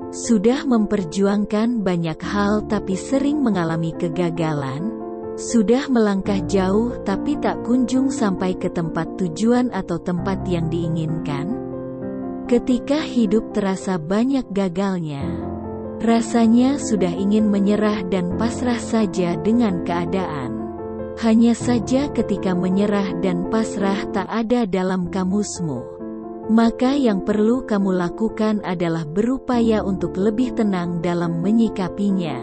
Sudah memperjuangkan banyak hal tapi sering mengalami kegagalan? Sudah melangkah jauh tapi tak kunjung sampai ke tempat tujuan atau tempat yang diinginkan? Ketika hidup terasa banyak gagalnya, rasanya sudah ingin menyerah dan pasrah saja dengan keadaan. Hanya saja ketika menyerah dan pasrah tak ada dalam kamusmu, maka yang perlu kamu lakukan adalah berupaya untuk lebih tenang dalam menyikapinya.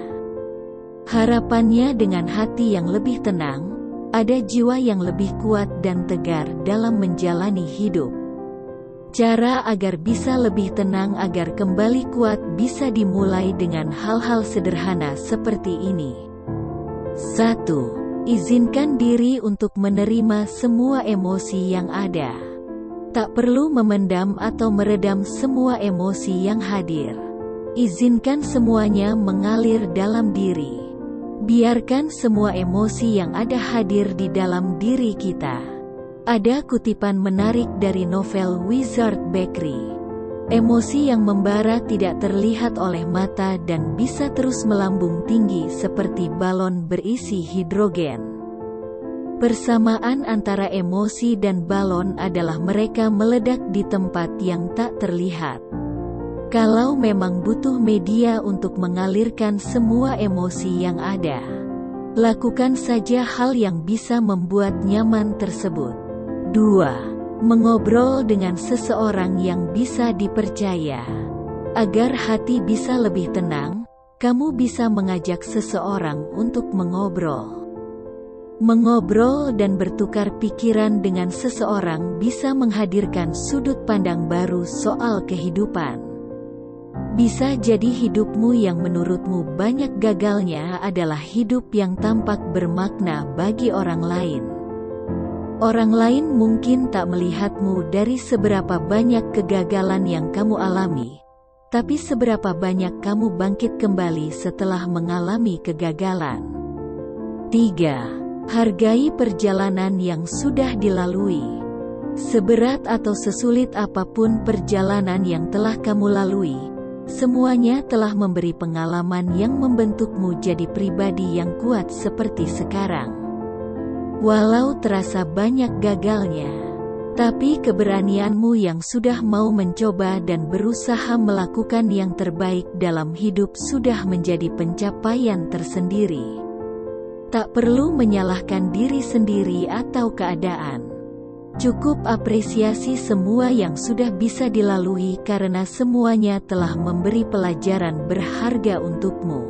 Harapannya dengan hati yang lebih tenang, ada jiwa yang lebih kuat dan tegar dalam menjalani hidup. Cara agar bisa lebih tenang agar kembali kuat bisa dimulai dengan hal-hal sederhana seperti ini. 1. Izinkan diri untuk menerima semua emosi yang ada. Tak perlu memendam atau meredam semua emosi yang hadir. Izinkan semuanya mengalir dalam diri. Biarkan semua emosi yang ada hadir di dalam diri kita. Ada kutipan menarik dari novel Wizard Bakery. Emosi yang membara tidak terlihat oleh mata dan bisa terus melambung tinggi seperti balon berisi hidrogen. Persamaan antara emosi dan balon adalah mereka meledak di tempat yang tak terlihat. Kalau memang butuh media untuk mengalirkan semua emosi yang ada, lakukan saja hal yang bisa membuat nyaman tersebut. 2. Mengobrol dengan seseorang yang bisa dipercaya. Agar hati bisa lebih tenang, kamu bisa mengajak seseorang untuk mengobrol. Mengobrol dan bertukar pikiran dengan seseorang bisa menghadirkan sudut pandang baru soal kehidupan. Bisa jadi hidupmu yang menurutmu banyak gagalnya adalah hidup yang tampak bermakna bagi orang lain. Orang lain mungkin tak melihatmu dari seberapa banyak kegagalan yang kamu alami, tapi seberapa banyak kamu bangkit kembali setelah mengalami kegagalan. 3. Hargai perjalanan yang sudah dilalui. Seberat atau sesulit apapun perjalanan yang telah kamu lalui, semuanya telah memberi pengalaman yang membentukmu jadi pribadi yang kuat seperti sekarang. Walau terasa banyak gagalnya, tapi keberanianmu yang sudah mau mencoba dan berusaha melakukan yang terbaik dalam hidup sudah menjadi pencapaian tersendiri. Tak perlu menyalahkan diri sendiri atau keadaan. Cukup apresiasi semua yang sudah bisa dilalui karena semuanya telah memberi pelajaran berharga untukmu.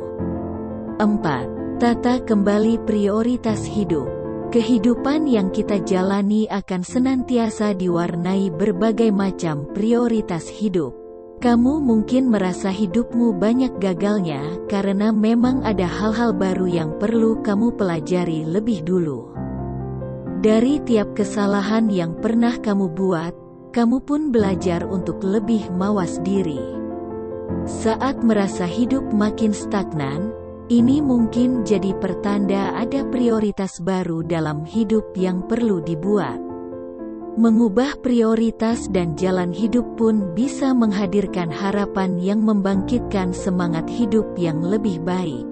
4. Tata kembali prioritas hidup. Kehidupan yang kita jalani akan senantiasa diwarnai berbagai macam prioritas hidup. Kamu mungkin merasa hidupmu banyak gagalnya karena memang ada hal-hal baru yang perlu kamu pelajari lebih dulu. Dari tiap kesalahan yang pernah kamu buat, kamu pun belajar untuk lebih mawas diri. Saat merasa hidup makin stagnan, ini mungkin jadi pertanda ada prioritas baru dalam hidup yang perlu dibuat. Mengubah prioritas dan jalan hidup pun bisa menghadirkan harapan yang membangkitkan semangat hidup yang lebih baik.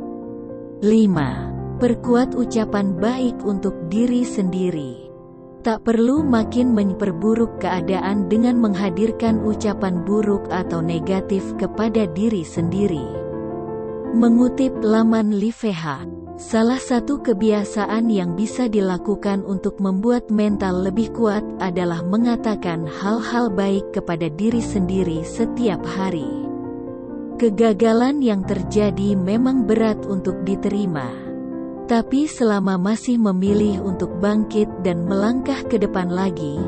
5. Perkuat ucapan baik untuk diri sendiri. Tak perlu makin memperburuk keadaan dengan menghadirkan ucapan buruk atau negatif kepada diri sendiri. Mengutip laman Liveha, salah satu kebiasaan yang bisa dilakukan untuk membuat mental lebih kuat adalah mengatakan hal-hal baik kepada diri sendiri setiap hari. Kegagalan yang terjadi memang berat untuk diterima. Tapi selama masih memilih untuk bangkit dan melangkah ke depan lagi,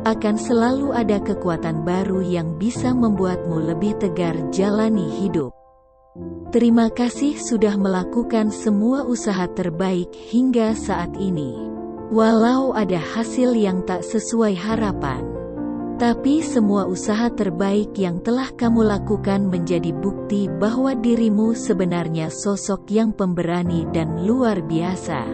akan selalu ada kekuatan baru yang bisa membuatmu lebih tegar jalani hidup. Terima kasih sudah melakukan semua usaha terbaik hingga saat ini. Walau ada hasil yang tak sesuai harapan, tapi semua usaha terbaik yang telah kamu lakukan menjadi bukti bahwa dirimu sebenarnya sosok yang pemberani dan luar biasa.